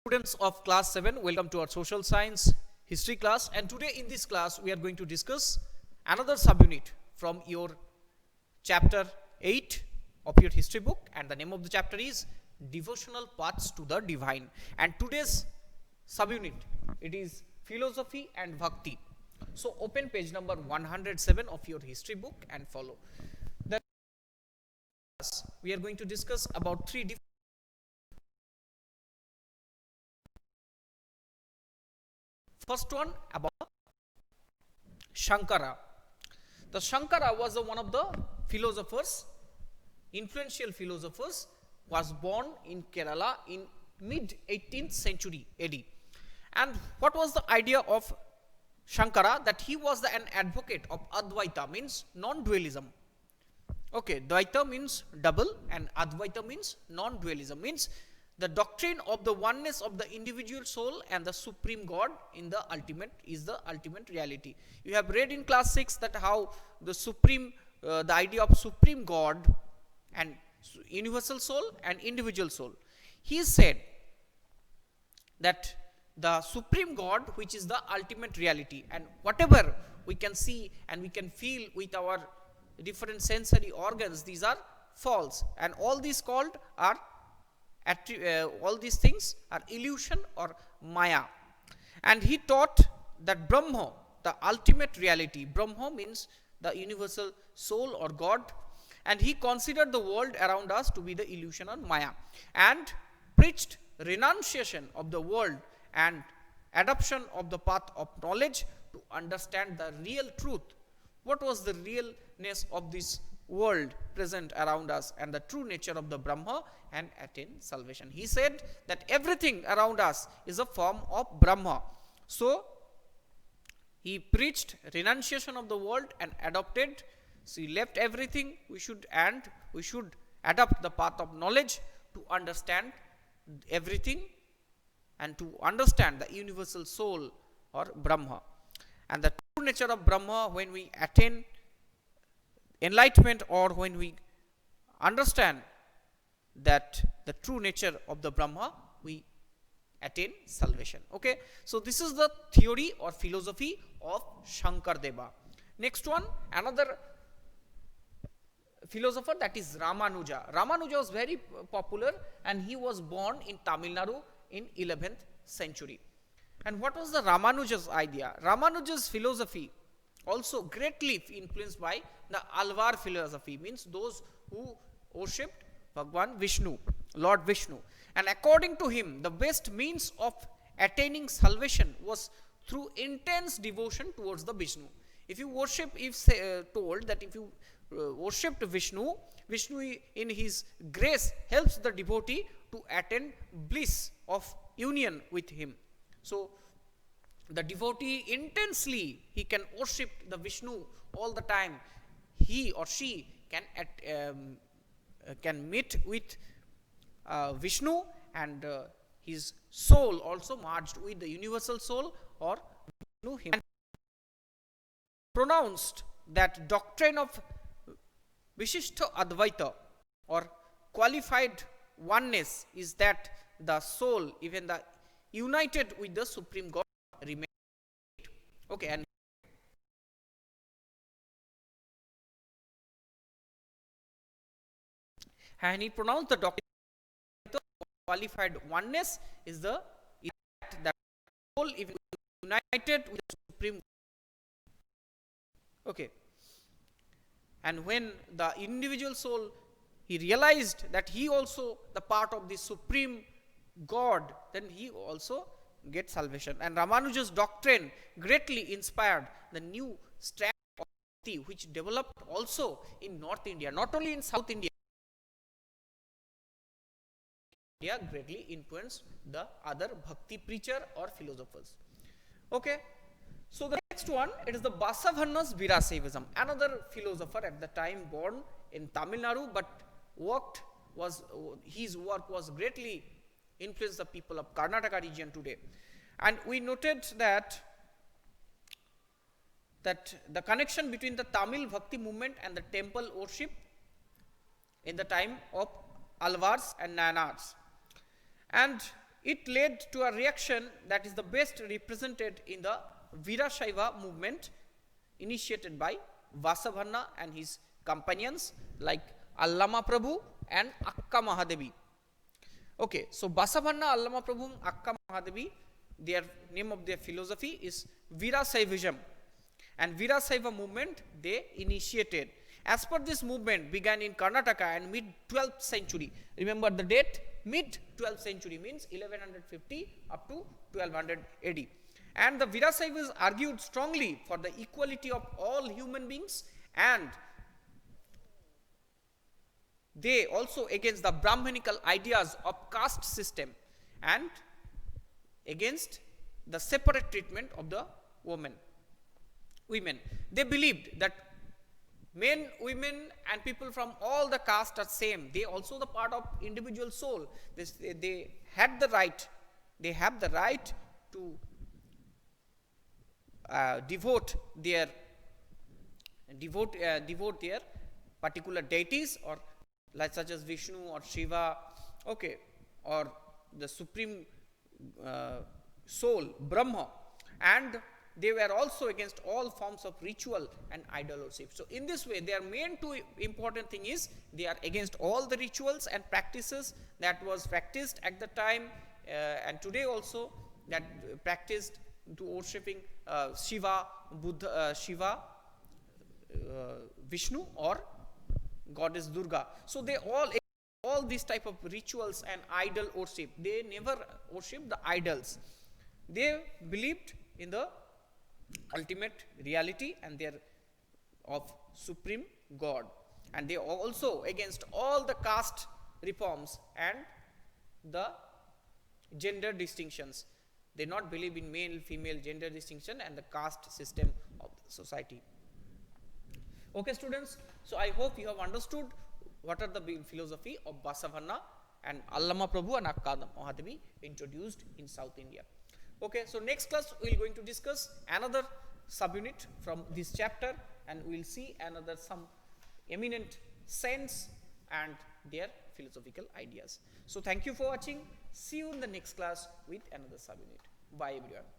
Students of class 7, welcome to our social science history class, and today in this class we are going to discuss another subunit from your chapter 8 of your history book, and the name of the chapter is Devotional Paths to the Divine. And today's subunit, it is Philosophy and Bhakti. So open page number 107 of your history book and follow. We are going to discuss about three different. First one about Shankara. The Shankara was one of the philosophers, influential philosophers, was born in Kerala in mid 18th century AD. And what was the idea of Shankara? That he was an advocate of Advaita, means non-dualism. Okay, Dvaita means double and Advaita means non-dualism, means the doctrine of the oneness of the individual soul and the supreme God in the ultimate is the ultimate reality. You have read in class 6 that how the supreme, the idea of supreme God and universal soul and individual soul. He said that the supreme God, which is the ultimate reality, and whatever we can see and we can feel with our different sensory organs, these are false, and all these called are all these things are illusion or Maya. And he taught that Brahma, the ultimate reality, Brahma means the universal soul or God, and he considered the world around us to be the illusion or Maya, and preached renunciation of the world and adoption of the path of knowledge to understand the real truth. What was the realness of this world present around us and the true nature of the Brahma, and attain salvation. He said that everything around us is a form of Brahma. So he preached renunciation of the world and adopted. So he left everything. We should adopt the path of knowledge to understand everything and to understand the universal soul or Brahma. And the true nature of Brahma, when we attain enlightenment or when we understand that the true nature of the Brahma, we attain salvation. Okay, so this is the theory or philosophy of Shankardeva. Next one, another philosopher, that is Ramanuja. Ramanuja was very popular and he was born in Tamil Nadu in 11th century. And what was the Ramanuja's idea? Ramanuja's philosophy also greatly influenced by the Alvar philosophy, means those who worshipped Bhagwan Vishnu, Lord Vishnu. And according to him, the best means of attaining salvation was through intense devotion towards the Vishnu. If you worship, told that if you worshipped Vishnu, Vishnu in his grace helps the devotee to attain bliss of union with him. So the devotee intensely, he can worship the Vishnu all the time. He or she can meet with Vishnu, and his soul also merged with the universal soul or Vishnu him. And pronounced that doctrine of Vishishta Advaita or qualified oneness is that the soul, even the united with the supreme God, remain. Okay, and he pronounced the doctrine of qualified oneness is that soul if united with the supreme God. Okay, and when the individual soul, he realized that he also the part of the supreme God, then he also get salvation. And Ramanuja's doctrine greatly inspired the new strand of bhakti which developed also in North India, not only in South India. India greatly influenced the other bhakti preacher or philosophers. Okay, so the next one, it is the Basavana's Virasaivism, another philosopher at the time born in Tamil Nadu, but his work was greatly influenced the people of Karnataka region today. And we noted that the connection between the Tamil Bhakti movement and the temple worship in the time of Alvars and Nayars. And it led to a reaction that is the best represented in the Virashaiva movement initiated by Vasavanna and his companions like Allama Prabhu and Akka Mahadevi. Okay, so Basavanna, Allama Prabhu, Akka Mahadevi, their name of their philosophy is Virasaivism, and Virasaiva movement they initiated. As per this movement began in Karnataka and mid 12th century. Remember the date, mid 12th century means 1150 up to 1200 AD. And the Virasaivas argued strongly for the equality of all human beings, and they also against the Brahmanical ideas of caste system and against the separate treatment of the women. They believed that men, women and people from all the caste are same. They also the part of individual soul. They had the right, they have the right to devote their particular deities, or like such as Vishnu or Shiva, okay, or the supreme soul Brahma, and they were also against all forms of ritual and idol worship. So in this way, their main two important thing is they are against all the rituals and practices that was practiced at the time and today also, that practiced to worshipping Shiva, Buddha, Vishnu or goddess Durga. So they all these type of rituals and idol worship. They never worship the idols. They believed in the ultimate reality and their of supreme God, and they also against all the caste reforms and the gender distinctions. They not believe in male female gender distinction and the caste system of the society. Okay students, so I hope you have understood what are the philosophy of Basavanna and Allama Prabhu and Akka Mahadevi introduced in South India. Okay, so next class we are going to discuss another subunit from this chapter, and we will see another some eminent saints and their philosophical ideas. So thank you for watching. See you in the next class with another subunit. Bye everyone.